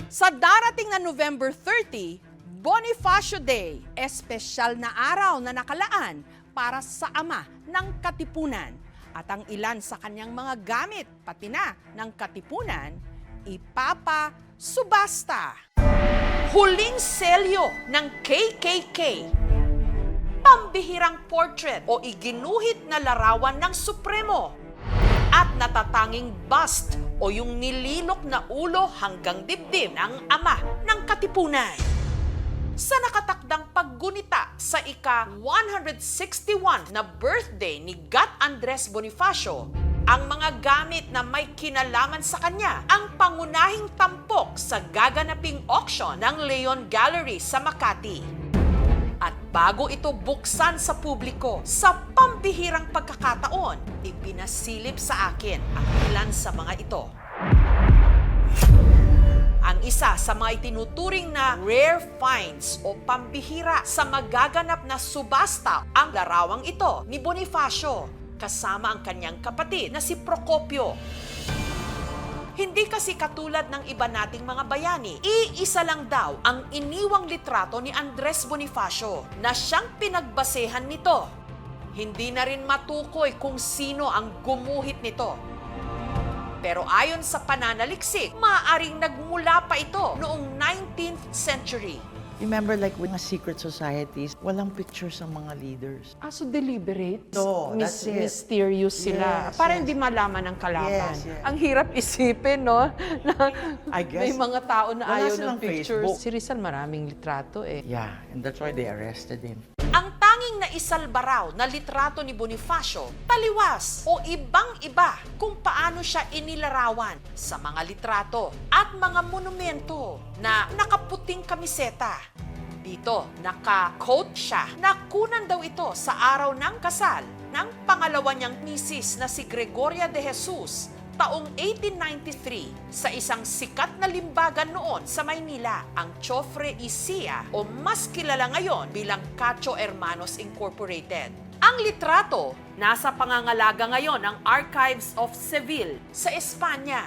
Sa darating na November 30, Bonifacio Day, espesyal na araw na nakalaan para sa ama ng Katipunan. At ang ilan sa kanyang mga gamit, pati na ng Katipunan, ipapasubasta. Huling selyo ng KKK. Pambihirang portrait o iginuhit na larawan ng Supremo. At natatanging bust o yung nililok na ulo hanggang dibdib ng ama ng Katipunan. Sa nakatakdang paggunita sa ika-161 na birthday ni Gat Andres Bonifacio, ang mga gamit na may kinalaman sa kanya ang pangunahing tampok sa gaganaping auction ng Leon Gallery sa Makati. At bago ito buksan sa publiko, sa pambihirang pagkakataon, ipinasilip sa akin ang ilan sa mga ito. Ang isa sa mga itinuturing na rare finds o pambihira sa magaganap na subasta ang larawang ito ni Bonifacio kasama ang kanyang kapatid na si Procopio. Hindi kasi katulad ng iba nating mga bayani, iisa lang daw ang iniwang litrato ni Andres Bonifacio na siyang pinagbasehan nito. Hindi na rin matukoy kung sino ang gumuhit nito. Pero ayon sa pananaliksik, maaaring nagmula pa ito noong 19th century. Remember like with mga secret societies, walang pictures ng mga leaders. So deliberate? No, that's it. Mysterious sila. Yes, Para yes. hindi malaman ng kalaban. Yes, yes. Ang hirap isipin, no? Na I guess, may mga tao na wala ayaw ng silang pictures. Facebook. Si Rizal maraming litrato eh. Yeah, and that's why they arrested him. Ang tanging naisalba raw na litrato ni Bonifacio, taliwas o ibang-iba kung paano siya inilarawan sa mga litrato at mga monumento na nakaputing kamiseta. Dito, naka-coat siya. Nakunan daw ito sa araw ng kasal ng pangalawa niyang misis na si Gregoria de Jesus taong 1893 sa isang sikat na limbagan noon sa Maynila, ang Chofre Isia o mas kilala ngayon bilang Cacho Hermanos Incorporated. Ang litrato nasa pangangalaga ngayon ng Archives of Seville sa Espanya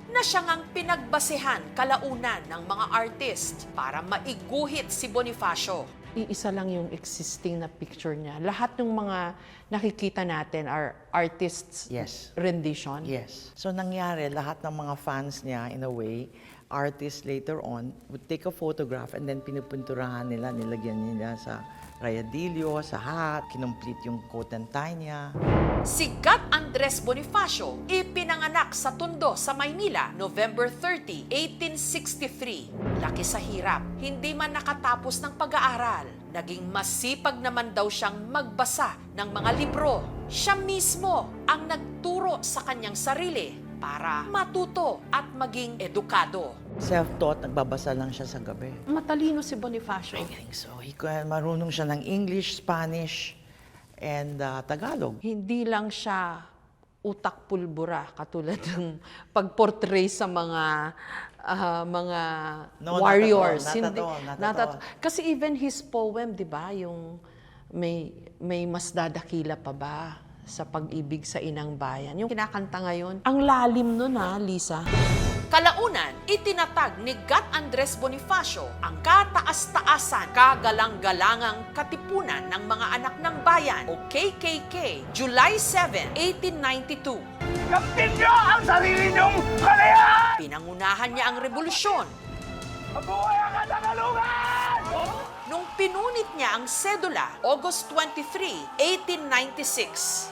na siyang ang pinagbasehan kalaunan ng mga artist para maiguhit si Bonifacio. Iisa lang yung existing na picture niya. Lahat ng mga nakikita natin are artists' Yes. rendition. Yes. So nangyari, lahat ng mga fans niya, in a way, artists later on, would take a photograph and then pinupunturahan nila, nilagyan nila sa rayadillo, sa hat, kinomplete yung coat and tie niya. Si Gat Andres Bonifacio, ipinanganak sa Tondo sa Maynila, November 30, 1863. Laki sa hirap, hindi man nakatapos ng pag-aaral. Naging masipag naman daw siyang magbasa ng mga libro. Siya mismo ang nagturo sa kanyang sarili para matuto at maging edukado. Self-taught, nagbabasa lang siya sa gabi. Matalino si Bonifacio. I think so. Marunong siya ng English, Spanish, and Tagalog. Hindi lang siya utak pulbura katulad ng pag-portray sa mga No, warriors. not at all. Kasi even his poem, 'di ba, yung may mas dadakila pa ba sa pag-ibig sa inang bayan. Yung kinakanta ngayon, ang lalim nun Lisa. Kalaunan, itinatag ni Gat Andres Bonifacio ang kataas-taasan, kagalang-galangang katipunan ng mga anak ng bayan o KKK, July 7, 1892. Kamtin niyo ang sarili niyong kalayaan! Pinangunahan niya ang revolusyon. Mabuhay ang Katangalungan! Nung pinunit niya ang sedula, August 23, 1896.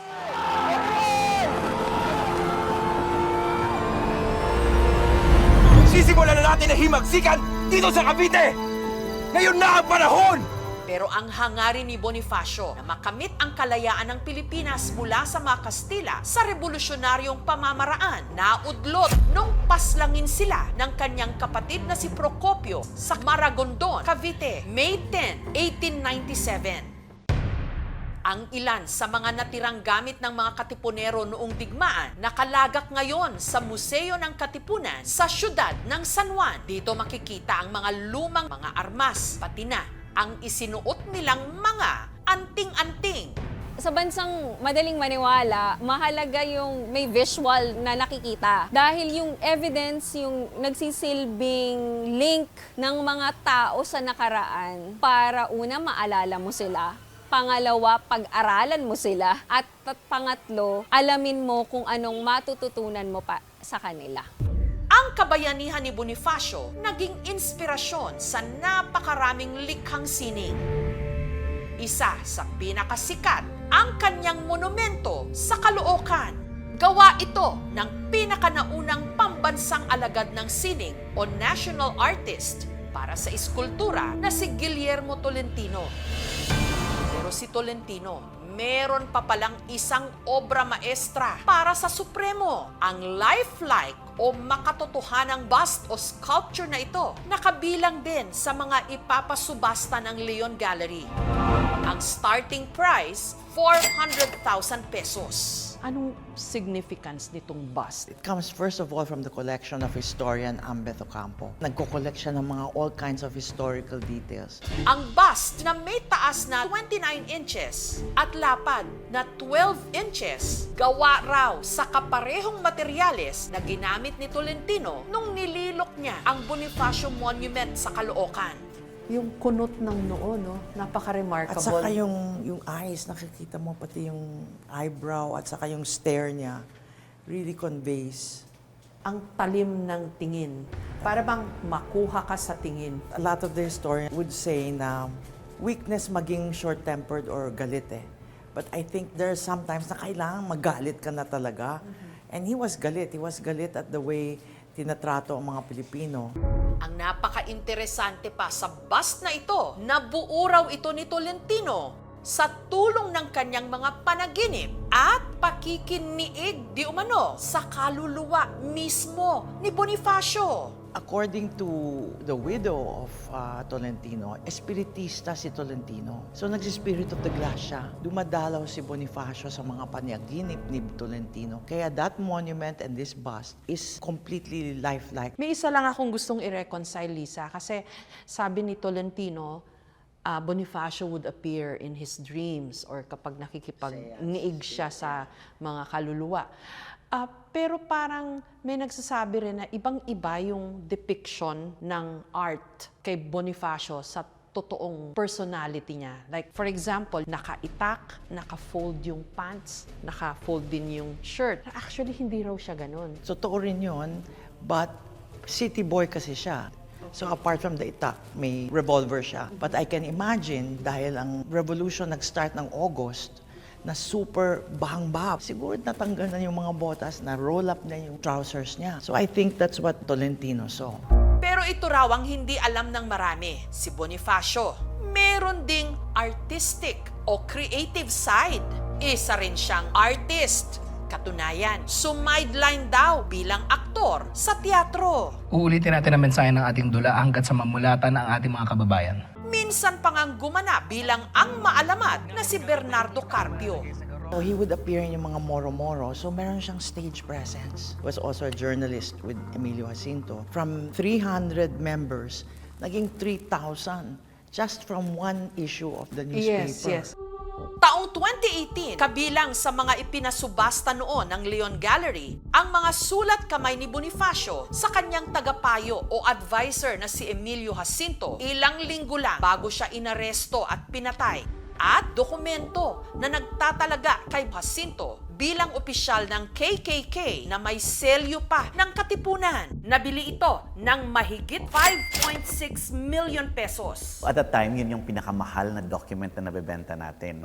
Sisimulan na natin ang himagsikan dito sa Cavite! Ngayon na ang panahon! Pero ang hangarin ni Bonifacio na makamit ang kalayaan ng Pilipinas mula sa mga Kastila sa revolusyonaryong pamamaraan, naudlot nung paslangin sila ng kanyang kapatid na si Procopio sa Maragondon, Cavite, May 10, 1897. Ang ilan sa mga natirang gamit ng mga Katipunero noong digmaan nakalagak ngayon sa Museo ng Katipunan sa siyudad ng San Juan. Dito makikita ang mga lumang mga armas, pati na ang isinuot nilang mga anting-anting. Sa bansang madaling maniwala, mahalaga yung may visual na nakikita. Dahil yung evidence, yung nagsisilbing link ng mga tao sa nakaraan para una maalala mo sila, pangalawa, pag-aralan mo sila, at pangatlo, alamin mo kung anong matututunan mo pa sa kanila. Ang kabayanihan ni Bonifacio naging inspirasyon sa napakaraming likhang sining. Isa sa pinakasikat, ang kanyang monumento sa Caloocan. Gawa ito ng pinakanaunang pambansang alagad ng sining o national artist para sa iskultura na si Guillermo Tolentino. Pero si Tolentino, meron pa palang isang obra maestra para sa Supremo. Ang lifelike o makatotohanang bust o sculpture na ito, nakabilang din sa mga ipapasubasta ng Leon Gallery. Ang starting price, 400,000 pesos. Anong significance nitong bust? It comes first of all from the collection of historian Ambeth Ocampo. Nagko-collect siya ng mga all kinds of historical details. Ang bust na may taas na 29 inches at lapad na 12 inches, gawa raw sa kaparehong materyales na ginamit ni Tolentino nung nililok niya ang Bonifacio Monument sa Caloocan. Yung kunot ng noo, no? Napaka-remarkable. At saka yung eyes, nakikita mo pati yung eyebrow at saka yung stare niya really conveys. Ang talim ng tingin. Para bang makuha ka sa tingin. A lot of the historians would say na weakness maging short-tempered or galit eh. But I think there's sometimes na kailangan magalit ka na talaga. And he was galit. He was galit at the way tinatrato ang mga Pilipino. Ang napaka-interesante pa sa bust na ito, nabuo raw ito ni Tolentino sa tulong ng kanyang mga panaginip at pakikiniig di umano sa kaluluwa mismo ni Bonifacio. According to the widow of Tolentino, espiritista si Tolentino. So nagsi-spirit of the glass siya. Dumadalaw si Bonifacio sa mga panaginip ni Tolentino. Kaya that monument and this bust is completely lifelike. May isa lang akong gustong i-reconcile, Lisa, kasi sabi ni Tolentino, Bonifacio would appear in his dreams or kapag nakikipag-niig siya sa mga kaluluwa. Pero parang may nagsasabi rin na ibang-iba yung depiction ng art kay Bonifacio sa totoong personality niya. Like, for example, naka-itak, naka-fold yung pants, naka-fold din yung shirt. Actually, hindi raw siya ganun. Totoo rin yun, but city boy kasi siya. So apart from the itak, may revolver siya. But I can imagine, dahil ang revolution nag-start ng August, na super bahang-baha. Siguro natanggal na yung mga botas, na roll up na yung trousers niya. So I think that's what Tolentino saw. Pero ito raw ang hindi alam ng marami. Si Bonifacio, meron ding artistic o creative side. Isa rin siyang artist. Katunayan, sumideline daw bilang aktor sa teatro. Uulitin natin ang mensahe ng ating dula hanggat sa mamulatan ang ating mga kababayan. Minsan pang ang gumanap bilang ang maalamat na si Bernardo Carpio. So he would appear in yung mga moro-moro, so meron siyang stage presence. He was also a journalist with Emilio Jacinto. From 300 members, naging 3,000 just from one issue of the newspaper. Yes. Taong 2018, kabilang sa mga ipinasubasta noon ng Leon Gallery, ang mga sulat kamay ni Bonifacio sa kanyang tagapayo o advisor na si Emilio Jacinto ilang linggo lang bago siya inaresto at pinatay. At dokumento na nagtatalaga kay Jacinto bilang opisyal ng KKK na may selyo pa ng Katipunan. Nabili ito ng mahigit 5.6 million pesos. At that time, yun yung pinakamahal na document na nabebenta natin.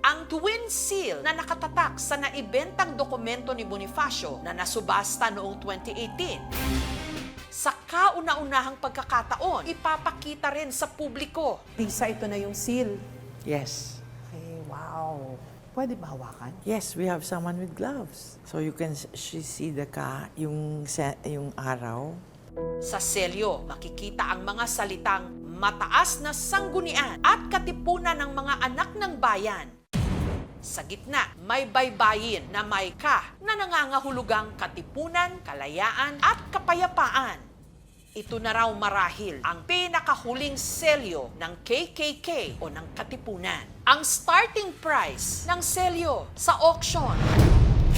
Ang twin seal na nakatatak sa naibentang dokumento ni Bonifacio na nasubasta noong 2018. Sa kauna-unahang pagkakataon, ipapakita rin sa publiko. Lisa, ito na yung seal. Yes. Okay, wow. Pwede ba hawakan? Yes, we have someone with gloves. So you can see yung araw. Sa selyo, makikita ang mga salitang mataas na sanggunian at katipunan ng mga anak ng bayan. Sa gitna, may baybayin na may ka na nangangahulugang katipunan, kalayaan at kapayapaan. Ito na raw marahil ang pinakahuling selyo ng KKK o ng Katipunan. Ang starting price ng selyo sa auction,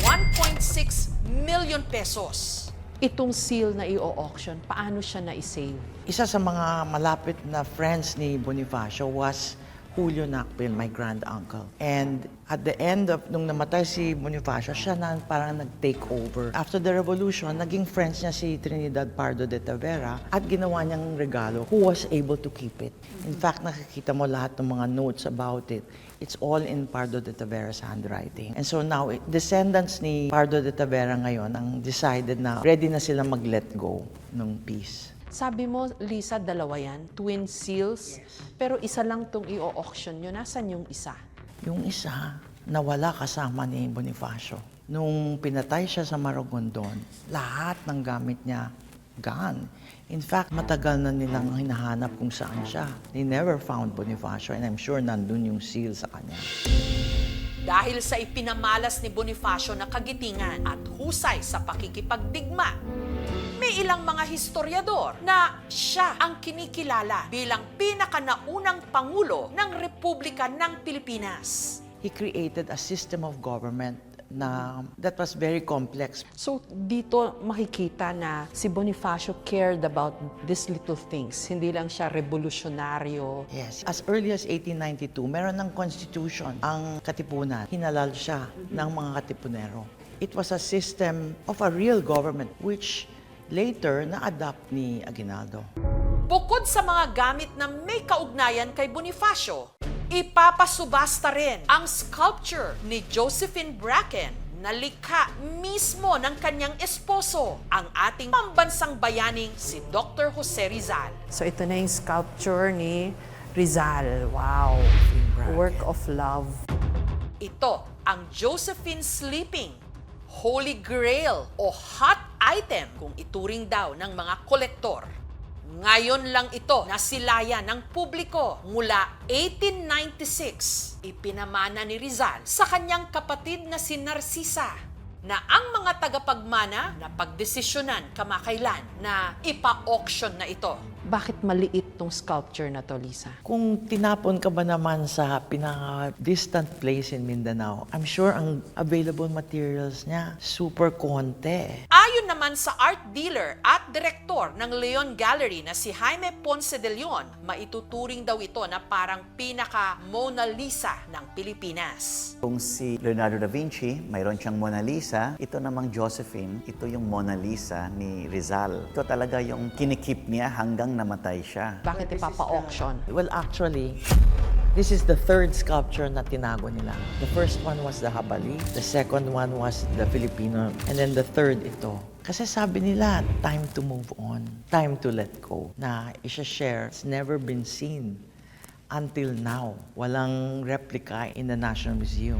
1.6 million pesos. Itong seal na i-auction, paano siya na-save? Isa sa mga malapit na friends ni Bonifacio was Julio Nakpil, my grand-uncle. And at the end of, nung namatay si Bonifacio, siya na parang nag-take over. After the revolution, naging friends niya si Trinidad Pardo de Tavera at ginawa niyang regalo who was able to keep it. In fact, nakikita mo lahat ng mga notes about it. It's all in Pardo de Tavera's handwriting. And so now, descendants ni Pardo de Tavera ngayon ang decided na ready na sila mag-let go ng peace. Sabi mo, Lisa, dalawa yan, twin seals, pero isa lang tong i-auction nyo. Nasaan yung isa? Yung isa, nawala kasama ni Bonifacio. Nung pinatay siya sa Maragondon, lahat ng gamit niya, gone. In fact, matagal na nilang hinahanap kung saan siya. They never found Bonifacio and I'm sure nandun yung seal sa kanya. Dahil sa ipinamalas ni Bonifacio na kagitingan at husay sa pakikipagdigma, may ilang mga historiador na siya ang kinikilala bilang pinakanaunang Pangulo ng Republika ng Pilipinas. He created a system of government na that was very complex. So, dito makikita na si Bonifacio cared about these little things. Hindi lang siya revolusyonaryo. Yes. As early as 1892, meron ng constitution ang Katipunan. Hinalal siya ng mga Katipunero. It was a system of a real government which later na-adapt ni Aguinaldo. Bukod sa mga gamit na may kaugnayan kay Bonifacio, ipapasubasta rin ang sculpture ni Josephine Bracken na likha mismo ng kanyang esposo, ang ating pambansang bayaning si Dr. Jose Rizal. So, ito na yung sculpture ni Rizal. Wow! Work of love. Ito ang Josephine Sleeping, Holy Grail o hot item kung ituring daw ng mga kolektor. Ngayon lang ito nasilayan ng publiko mula 1896. Ipinamana ni Rizal sa kanyang kapatid na si Narcisa na ang mga tagapagmana na pagdesisyonan kamakailan na ipa-auction na ito. Bakit maliit tong sculpture na to, Lisa? Kung tinapon ka ba naman sa pinaka-distant place in Mindanao, I'm sure ang available materials niya, super konti. Ayon naman sa art dealer at direktor ng Leon Gallery na si Jaime Ponce de Leon, maituturing daw ito na parang pinaka-Mona Lisa ng Pilipinas. Kung si Leonardo da Vinci, mayroon siyang Mona Lisa. Ito namang Josephine, ito yung Mona Lisa ni Rizal. Ito talaga yung kinikip niya hanggang namatay siya. Bakit ipapa-auction? Well, actually, this is the third sculpture na tinago nila. The first one was the Habali, the second one was the Filipino, and then the third ito. Kasi sabi nila, time to move on, time to let go, na isa-share. It's never been seen until now. Walang replica in the National Museum.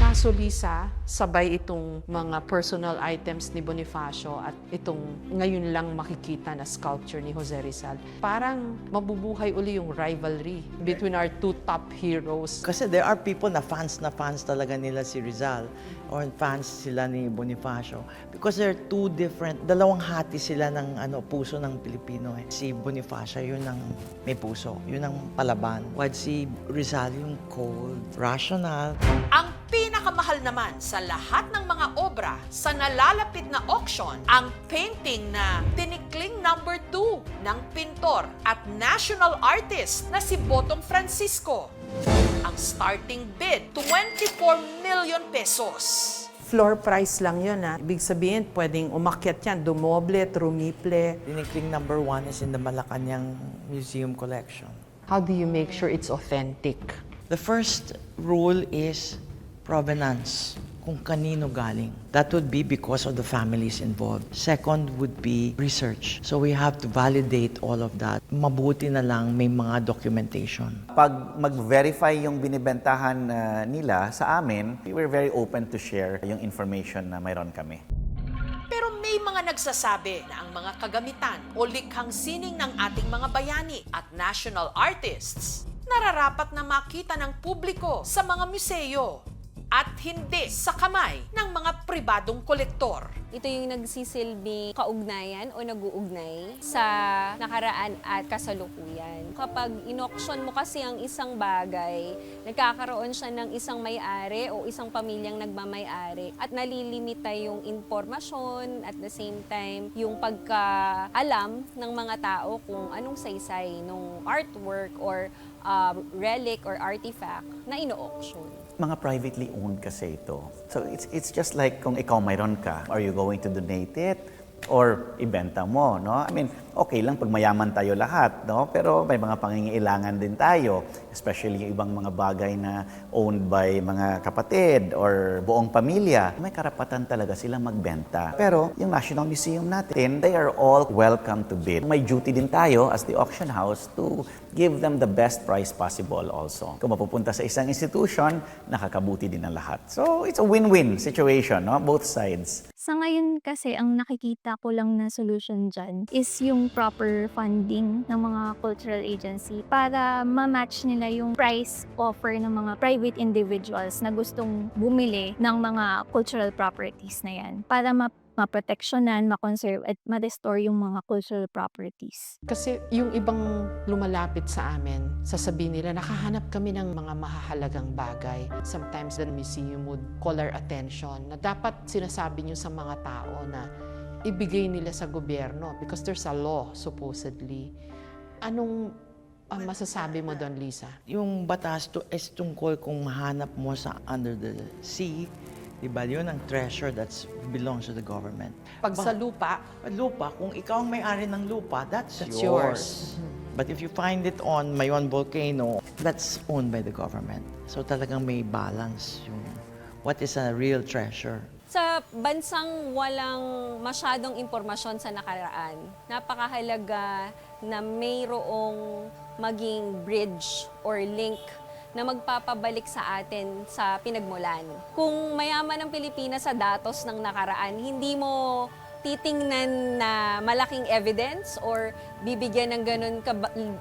Kaso, Lisa, sabay itong mga personal items ni Bonifacio at itong ngayon lang makikita na sculpture ni Jose Rizal. Parang mabubuhay uli yung rivalry between our two top heroes. Kasi there are people na fans talaga nila si Rizal or fans sila ni Bonifacio because they're two different, dalawang hati sila ng puso ng Pilipino. Si Bonifacio, yun ang may puso, yun ang palaban. While si Rizal, yung cold, rational. Ang pinakamahal naman sa lahat ng mga obra sa nalalapit na auction, ang painting na Tinikling No. 2 ng pintor at national artist na si Botong Francisco. Ang starting bid, 24 million pesos. Floor price lang yun, ha? Ibig sabihin, pwedeng umakyat yan, dumoble, trumiple. Tinikling No. 1 is in the Malacanang Museum collection. How do you make sure it's authentic? The first rule is provenance, kung kanino galing. That would be because of the families involved. Second would be research. So we have to validate all of that. Mabuti na lang may mga documentation. Pag mag-verify yung binibentahan nila sa amin, we were very open to share yung information na mayroon kami. Pero may mga nagsasabi na ang mga kagamitan o likhang sining ng ating mga bayani at national artists nararapat na makita ng publiko sa mga museo. at hindi sa kamay ng mga pribadong kolektor. Ito yung nagsisilbing kaugnayan o nag-uugnay sa nakaraan at kasalukuyan. Kapag inauction mo kasi ang isang bagay, nagkakaroon siya ng isang may-ari o isang pamilyang nagmamay-ari at nalilimita yung impormasyon at the same time yung pagkaalam ng mga tao kung anong saysay ng artwork or relic or artifact na ino-auction. Mga privately owned kasi ito. So it's just like kung ikaw mayroon ka, are you going to donate it? Or ibenta mo, no? I mean, okay lang pag mayaman tayo lahat, no? Pero may mga pangangailangan din tayo, especially yung ibang mga bagay na owned by mga kapatid or buong pamilya. May karapatan talaga silang magbenta. Pero yung National Museum natin, they are all welcome to bid. May duty din tayo as the auction house to give them the best price possible also. Kung mapupunta sa isang institution, nakakabuti din ang lahat. So it's a win-win situation, no? Both sides. Sa ngayon kasi, ang nakikita ko lang na solution dyan is yung proper funding ng mga cultural agency para ma-match nila yung price offer ng mga private individuals na gustong bumili ng mga cultural properties na yan para maproteksyonan, makonserve at ma-restore yung mga cultural properties. Kasi yung ibang lumalapit sa amin, sasabihin nila, nakahanap kami ng mga mahahalagang bagay. Sometimes the museum would call our attention na dapat sinasabi niyo sa mga tao na ibigay nila sa gobyerno because there's a law, supposedly. Anong masasabi mo doon, Lisa? Yung batas is tungkol kung mahanap mo sa under the sea, diba, yun ang treasure that belongs to the government. Pag sa lupa, Lupa, kung ikaw ang may-ari ng lupa, that's That's yours. But if you find it on Mayon Volcano, that's owned by the government. So talagang may balance yung what is a real treasure. Sa bansang walang masyadong impormasyon sa nakaraan, napakahalaga na mayroong maging bridge or link na magpapabalik sa atin sa pinagmulan. Kung mayaman ang Pilipinas sa datos ng nakaraan, hindi mo titingnan na malaking evidence or bibigyan ng ganun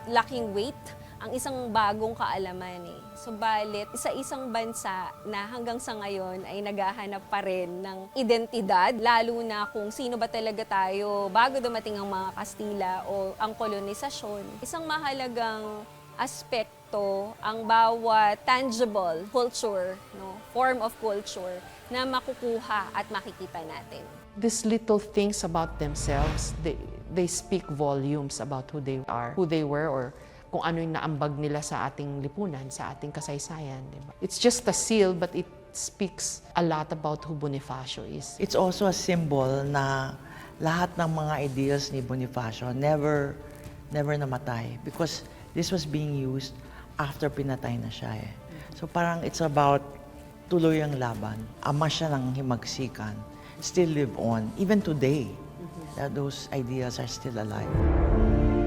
laking weight ang isang bagong kaalaman eh. Subalit, isa-isang bansa na hanggang sa ngayon ay naghahanap pa rin ng identidad, lalo na kung sino ba talaga tayo bago dumating ang mga Kastila o ang kolonisasyon. Isang mahalagang aspekto ang bawat tangible culture, no, form of culture na makukuha at makikita natin. these little things about themselves, they speak volumes about who they are, who they were, or kung ano yung naambag nila sa ating lipunan, sa ating kasaysayan. Diba? It's just a seal, but it speaks a lot about who Bonifacio is. It's also a symbol na lahat ng mga ideals ni Bonifacio never namatay because this was being used after pinatay na siya eh. So parang it's about tuloy ang laban. Ama siya ng himagsikan, still live on. Even today, those ideas are still alive.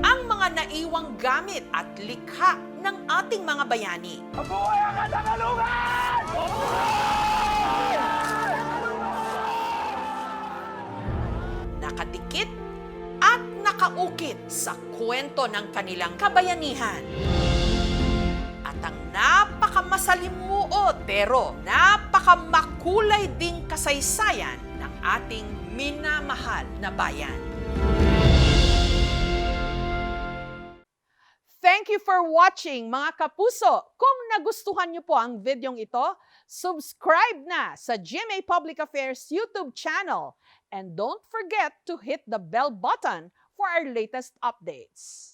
Ang mga naiwang gamit at likha ng ating mga bayani. Mabuhay ang Katangalungan! Nakadikit at nakaukit sa kwento ng kanilang kabayanihan. At ang napakamasalimuot pero napakamakulay ding kasaysayan ng ating minamahal na bayan. Thank you for watching, mga kapuso. Kung nagustuhan niyo po ang videong ito, subscribe na sa GMA Public Affairs YouTube channel. And don't forget to hit the bell button for our latest updates.